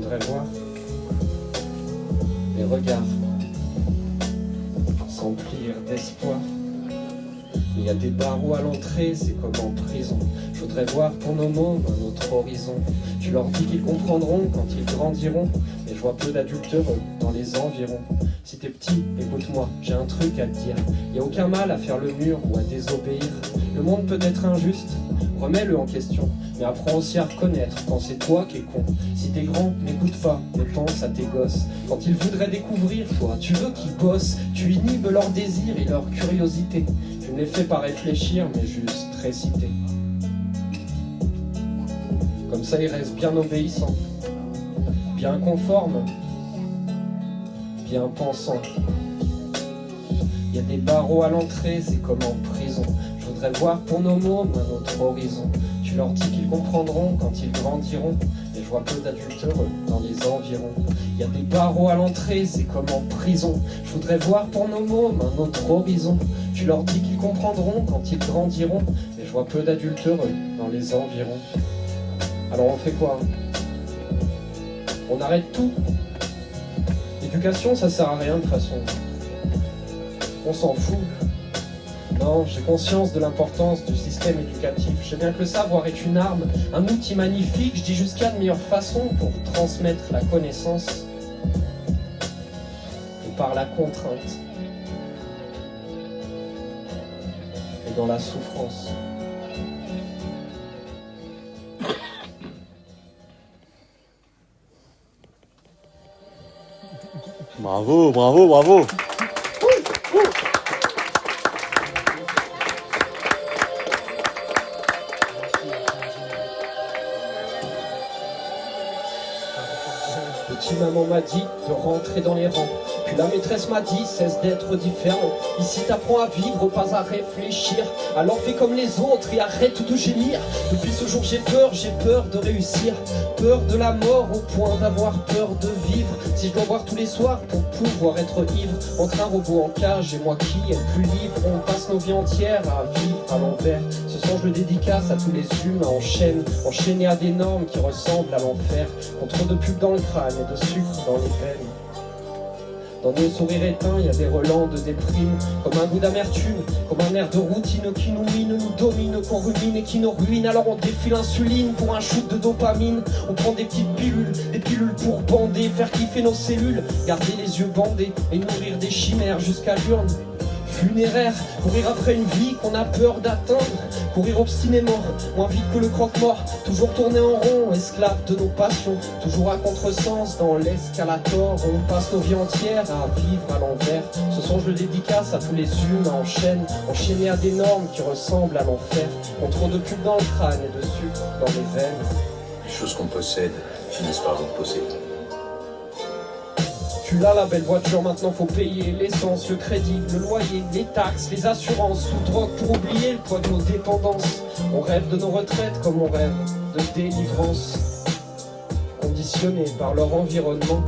voudrais voir les regards s'emplir d'espoir. Il y a des barreaux à l'entrée, c'est comme en prison. Je voudrais voir pour nos mômes un autre horizon. Tu leur dis qu'ils comprendront quand ils grandiront. Mais je vois peu d'adultes heureux dans les environs. Si t'es petit, écoute-moi, j'ai un truc à te dire. Y a aucun mal à faire le mur ou à désobéir. Le monde peut être injuste, remets-le en question. Mais apprends aussi à reconnaître quand c'est toi qui es con. Si t'es grand, n'écoute pas, mais pense à tes gosses. Quand ils voudraient découvrir, toi, tu veux qu'ils bossent. Tu inhibes leur désir et leur curiosité. Tu ne les fais pas réfléchir, mais juste réciter. Comme ça, ils restent bien obéissants, bien conformes, bien pensants. Il y a des barreaux à l'entrée, c'est comme en prison. Je voudrais voir pour nos mômes un autre horizon. Tu leur dis qu'ils comprendront quand ils grandiront. Et je vois peu d'adultes heureux dans les environs. Il y a des barreaux à l'entrée, c'est comme en prison. Je voudrais voir pour nos mômes un autre horizon. Tu leur dis qu'ils comprendront quand ils grandiront. Et je vois peu d'adultes heureux dans les environs. Alors on fait quoi? On arrête tout? L'éducation, ça sert à rien de toute façon. On s'en fout. Non, j'ai conscience de l'importance du système éducatif. Je sais bien que le savoir est une arme, un outil magnifique. Je dis jusqu'à de meilleures façons pour transmettre la connaissance. Et par la contrainte. Et dans la souffrance. Bravo, bravo, bravo. Petit maman m'a dit de rentrer dans les rangs. Puis la maîtresse m'a dit cesse d'être différent. Ici t'apprends à vivre, pas à réfléchir. Alors fais comme les autres et arrête de gémir. Depuis ce jour j'ai peur de réussir. Peur de la mort au point d'avoir peur de vivre. Si je dois boire tous les soirs pour pouvoir être ivre. Entre un robot en cage et moi qui est plus libre. On passe nos vies entières à vivre à l'envers. Ce soir je le dédicace à tous les humains en chaîne. Enchaînés à des normes qui ressemblent à l'enfer. Contre de pubs dans le crâne et de sucre dans les veines. Dans nos sourires éteints, il y a des relents de déprime. Comme un goût d'amertume, comme un air de routine qui nous mine, nous domine, qu'on rumine et qui nous ruine. Alors on défile l'insuline pour un shoot de dopamine. On prend des pilules pour bander, faire kiffer nos cellules, garder les yeux bandés et nourrir des chimères jusqu'à l'urne funéraire. Courir après une vie qu'on a peur d'atteindre, courir obstinément, moins vite que le croque-mort. Toujours tourner en rond, esclave de nos passions, toujours à contresens dans l'escalator. On passe nos vies entières à vivre à l'envers. Ce son je le dédicace à tous les humains en chaîne, enchaînés à des normes qui ressemblent à l'enfer. On trop de pubs dans le crâne et de sucre dans les veines. Les choses qu'on possède finissent par nous posséder. Tu l'as la belle voiture, maintenant faut payer l'essence, le crédit, le loyer, les taxes, les assurances, sous drogue pour oublier le poids de nos dépendances. On rêve de nos retraites comme on rêve de délivrance. Conditionnés par leur environnement,